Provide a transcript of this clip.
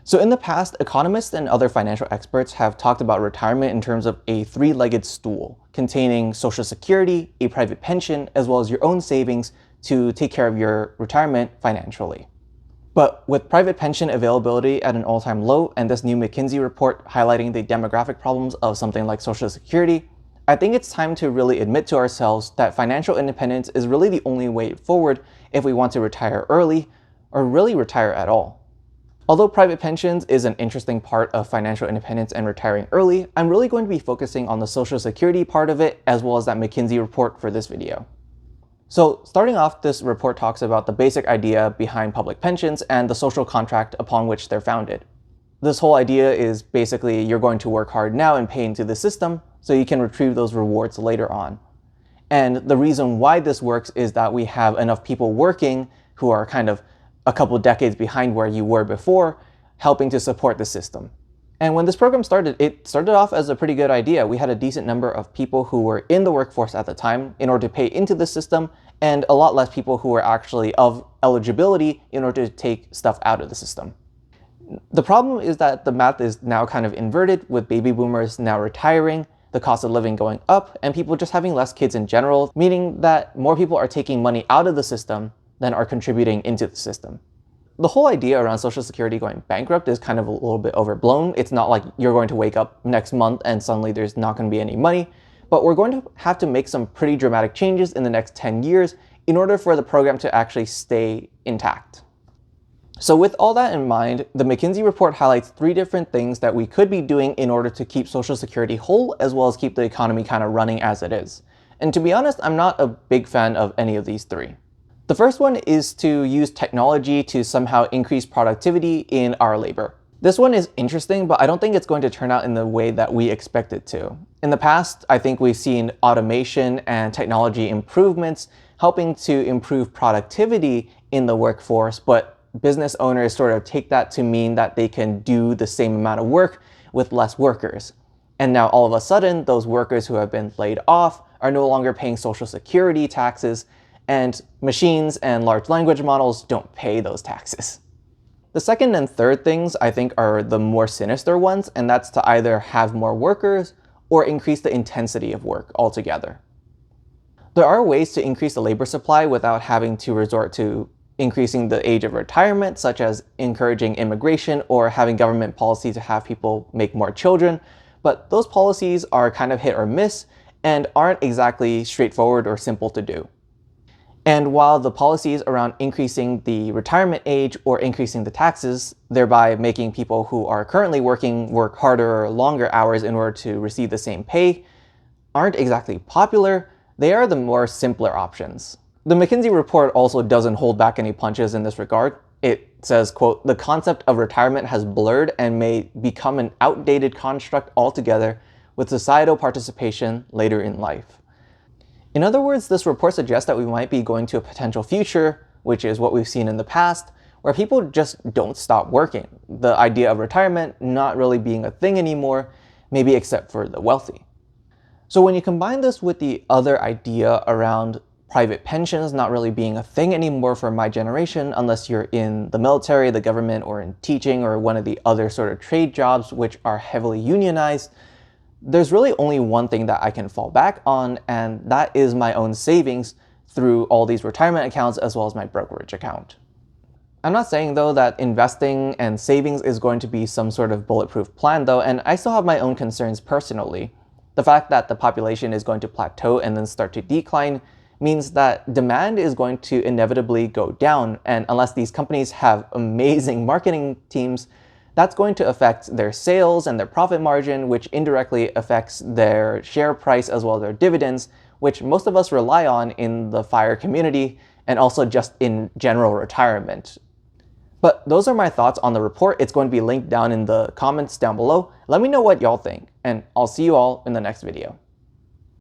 So in the past, economists and other financial experts have talked about retirement in terms of a three-legged stool containing Social Security, a private pension, as well as your own savings to take care of your retirement financially. But with private pension availability at an all-time low and this new McKinsey report highlighting the demographic problems of something like Social Security, I think it's time to really admit to ourselves that financial independence is really the only way forward if we want to retire early or really retire at all. Although private pensions is an interesting part of financial independence and retiring early, I'm really going to be focusing on the Social Security part of it as well as that McKinsey report for this video. So starting off, this report talks about the basic idea behind public pensions and the social contract upon which they're founded. This whole idea is basically you're going to work hard now and pay into the system so you can retrieve those rewards later on. And the reason why this works is that we have enough people working who are kind of a couple decades behind where you were before, helping to support the system. And when this program started, it started off as a pretty good idea. We had a decent number of people who were in the workforce at the time in order to pay into the system, and a lot less people who were actually of eligibility in order to take stuff out of the system. The problem is that the math is now kind of inverted, with baby boomers now retiring, the cost of living going up, and people just having less kids in general, meaning that more people are taking money out of the system than are contributing into the system. The whole idea around Social Security going bankrupt is kind of a little bit overblown. It's not like you're going to wake up next month and suddenly there's not going to be any money, but we're going to have to make some pretty dramatic changes in the next 10 years in order for the program to actually stay intact. So with all that in mind, the McKinsey report highlights 3 different things that we could be doing in order to keep Social Security whole, as well as keep the economy kind of running as it is. And to be honest, I'm not a big fan of any of these 3. The first one is to use technology to somehow increase productivity in our labor. This one is interesting, but I don't think it's going to turn out in the way that we expect it to. In the past, I think we've seen automation and technology improvements helping to improve productivity in the workforce, but business owners sort of take that to mean that they can do the same amount of work with less workers. And now all of a sudden, those workers who have been laid off are no longer paying Social Security taxes, and machines and large language models don't pay those taxes. The second and third things I think are the more sinister ones, and that's to either have more workers or increase the intensity of work altogether. There are ways to increase the labor supply without having to resort to increasing the age of retirement, such as encouraging immigration or having government policy to have people make more children, but those policies are kind of hit or miss and aren't exactly straightforward or simple to do. And while the policies around increasing the retirement age or increasing the taxes, thereby making people who are currently working work harder or longer hours in order to receive the same pay, aren't exactly popular, they are the more simpler options. The McKinsey report also doesn't hold back any punches in this regard. It says, quote, "The concept of retirement has blurred and may become an outdated construct altogether with societal participation later in life." In other words, this report suggests that we might be going to a potential future, which is what we've seen in the past, where people just don't stop working. The idea of retirement not really being a thing anymore, maybe except for the wealthy. So when you combine this with the other idea around private pensions not really being a thing anymore for my generation, unless you're in the military, the government, or in teaching, or one of the other sort of trade jobs which are heavily unionized, there's really only one thing that I can fall back on, and that is my own savings through all these retirement accounts as well as my brokerage account. I'm not saying though that investing and savings is going to be some sort of bulletproof plan though, and I still have my own concerns personally. The fact that the population is going to plateau and then start to decline means that demand is going to inevitably go down, and unless these companies have amazing marketing teams, that's going to affect their sales and their profit margin, which indirectly affects their share price as well as their dividends, which most of us rely on in the FIRE community and also just in general retirement. But those are my thoughts on the report. It's going to be linked down in the comments down below. Let me know what y'all think, and I'll see you all in the next video.